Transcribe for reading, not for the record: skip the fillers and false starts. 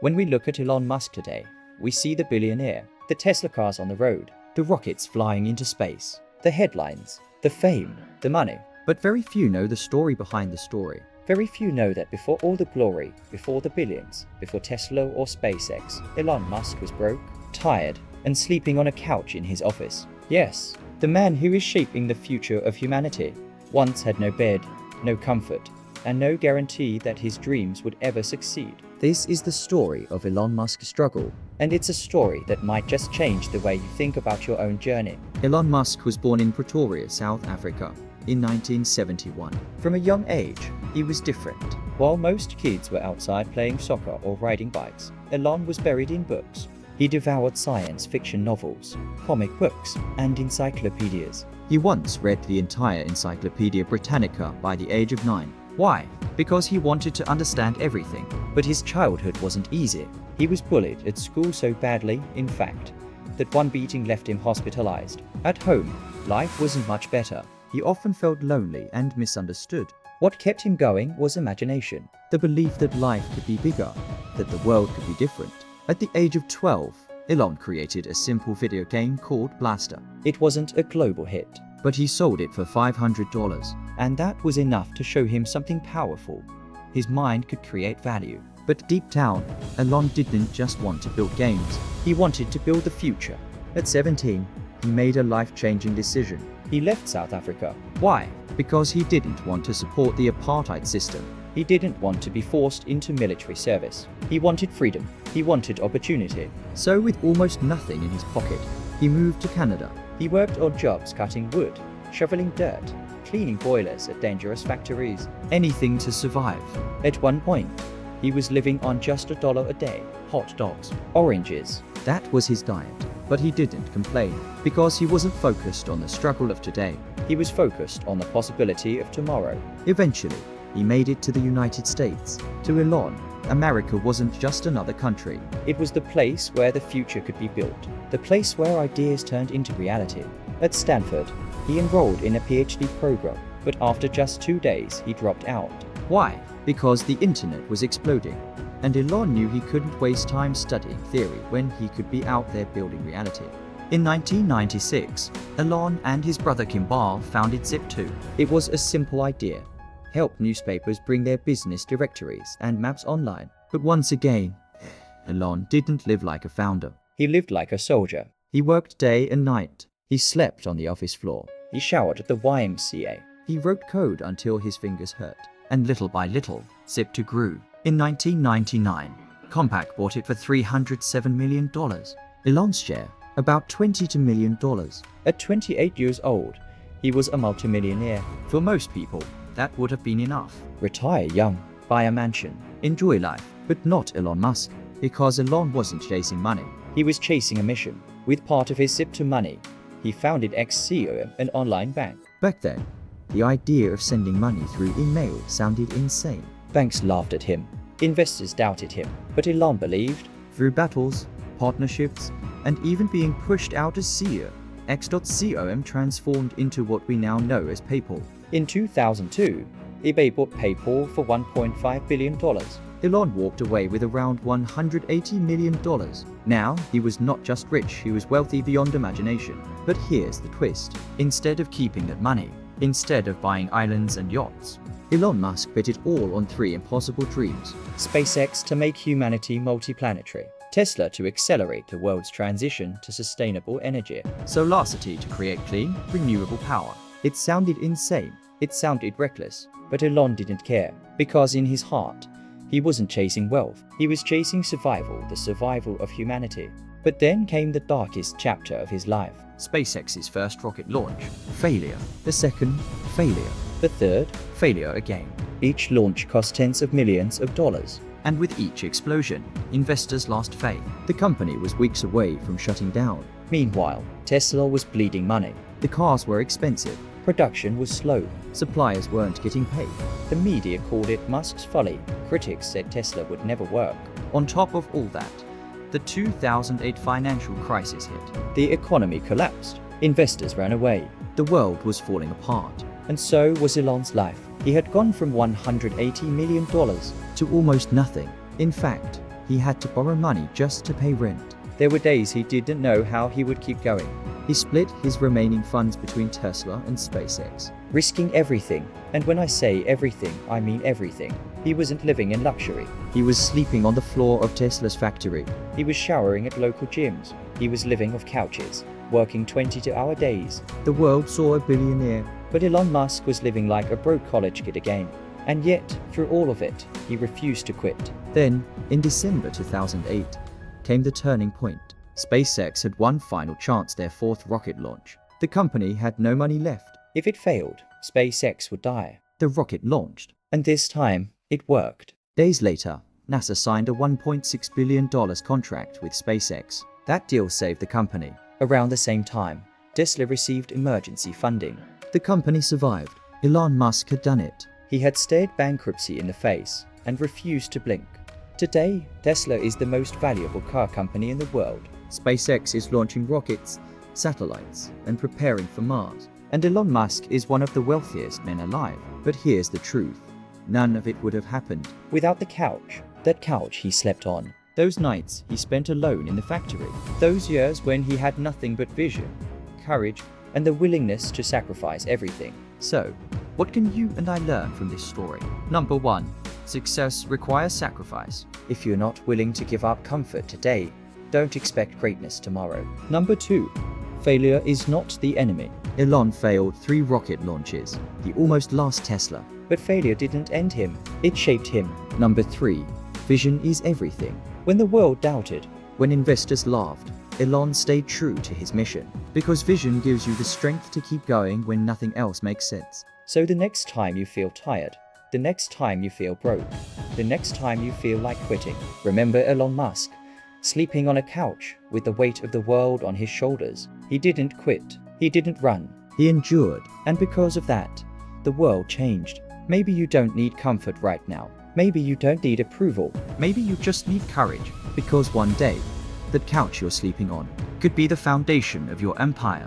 When we look at Elon Musk today, we see the billionaire, the Tesla cars on the road, the rockets flying into space, the headlines, the fame, the money. But very few know the story behind the story. Very few know that before all the glory, before the billions, before Tesla or SpaceX, Elon Musk was broke, tired, and sleeping on a couch in his office. Yes, the man who is shaping the future of humanity once had no bed, no comfort, and no guarantee that his dreams would ever succeed. This is the story of Elon Musk's struggle, and it's a story that might just change the way you think about your own journey. Elon Musk was born in Pretoria, South Africa, in 1971. From a young age, he was different. While most kids were outside playing soccer or riding bikes, Elon was buried in books. He devoured science fiction novels, comic books, and encyclopedias. He once read the entire Encyclopedia Britannica by the age of 9. Why? Because he wanted to understand everything. But his childhood wasn't easy. He was bullied at school so badly, in fact, that one beating left him hospitalized. At home, life wasn't much better. He often felt lonely and misunderstood. What kept him going was imagination, the belief that life could be bigger, that the world could be different. At the age of 12, Elon created a simple video game called Blaster. It wasn't a global hit, but he sold it for $500, and that was enough to show him something powerful. His mind could create value. But deep down, Elon didn't just want to build games. He wanted to build the future. At 17, he made a life-changing decision. He left South Africa. Why? Because he didn't want to support the apartheid system. He didn't want to be forced into military service. He wanted freedom. He wanted opportunity. So with almost nothing in his pocket, he moved to Canada. He worked odd jobs cutting wood, shoveling dirt, cleaning boilers at dangerous factories. Anything to survive. At one point, he was living on just $1 a day. Hot dogs, oranges. That was his diet. But he didn't complain, because he wasn't focused on the struggle of today. He was focused on the possibility of tomorrow. Eventually, he made it to the United States. To Elon, America wasn't just another country. It was the place where the future could be built. The place where ideas turned into reality. At Stanford, he enrolled in a PhD program, but after just 2 days, he dropped out. Why? Because the internet was exploding. And Elon knew he couldn't waste time studying theory when he could be out there building reality. In 1996, Elon and his brother Kimball founded Zip2. It was a simple idea. Help newspapers bring their business directories and maps online. But once again, Elon didn't live like a founder. He lived like a soldier. He worked day and night. He slept on the office floor. He showered at the YMCA. He wrote code until his fingers hurt. And little by little, Zip2 grew. In 1999, Compaq bought it for $307 million. Elon's share, about $22 million. At 28 years old, he was a multimillionaire. For most people, that would have been enough. Retire young, buy a mansion, enjoy life. But not Elon Musk, because Elon wasn't chasing money. He was chasing a mission. With part of his Zip2 money, he founded XCOM, an online bank. Back then, the idea of sending money through email sounded insane. Banks laughed at him. Investors doubted him. But Elon believed. Through battles, partnerships, and even being pushed out as CEO, X.com transformed into what we now know as PayPal. In 2002, eBay bought PayPal for $1.5 billion. Elon walked away with around $180 million. Now, he was not just rich, he was wealthy beyond imagination. But here's the twist. Instead of keeping that money, instead of buying islands and yachts, Elon Musk bet it all on 3 impossible dreams. SpaceX to make humanity multiplanetary. Tesla to accelerate the world's transition to sustainable energy. Solarcity to create clean, renewable power. It sounded insane. It sounded reckless. But Elon didn't care. Because in his heart, he wasn't chasing wealth. He was chasing survival, the survival of humanity. But then came the darkest chapter of his life. SpaceX's first rocket launch. Failure. The second, failure. The third, failure again. Each launch cost tens of millions of dollars. And with each explosion, investors lost faith. The company was weeks away from shutting down. Meanwhile, Tesla was bleeding money. The cars were expensive. Production was slow. Suppliers weren't getting paid. The media called it Musk's folly. Critics said Tesla would never work. On top of all that, the 2008 financial crisis hit. The economy collapsed. Investors ran away. The world was falling apart. And so was Elon's life. He had gone from $180 million to almost nothing. In fact, He had to borrow money just to pay rent. There were days he didn't know how he would keep going. He split his remaining funds between Tesla and SpaceX, risking everything. And when I say everything, I mean everything. He wasn't living in luxury. He was sleeping on the floor of Tesla's factory. He was showering at local gyms. He was living off couches, working 22-hour days. The world saw a billionaire, but Elon Musk was living like a broke college kid again. And yet, through all of it, he refused to quit. Then, in December 2008, came the turning point. SpaceX had one final chance, their fourth rocket launch. The company had no money left. If it failed, SpaceX would die. The rocket launched, and this time, it worked. Days later, NASA signed a $1.6 billion contract with SpaceX. That deal saved the company. Around the same time, Tesla received emergency funding. The company survived. Elon Musk had done it. He had stared bankruptcy in the face and refused to blink. Today, Tesla is the most valuable car company in the world. SpaceX is launching rockets, satellites, and preparing for Mars. And Elon Musk is one of the wealthiest men alive. But here's the truth. None of it would have happened without the couch. That couch he slept on. Those nights he spent alone in the factory. Those years when he had nothing but vision, courage, and the willingness to sacrifice everything. So, what can you and I learn from this story? Number 1. Success requires sacrifice. If you're not willing to give up comfort today, don't expect greatness tomorrow. Number 2. Failure is not the enemy. Elon failed 3 rocket launches. He almost lost Tesla. But failure didn't end him. It shaped him. Number 3. Vision is everything. When the world doubted, when investors laughed, Elon stayed true to his mission. Because vision gives you the strength to keep going when nothing else makes sense. So the next time you feel tired, the next time you feel broke, the next time you feel like quitting, remember Elon Musk, sleeping on a couch with the weight of the world on his shoulders. He didn't quit. He didn't run. He endured. And because of that, the world changed. Maybe you don't need comfort right now. Maybe you don't need approval. Maybe you just need courage. Because one day, that couch you're sleeping on could be the foundation of your empire.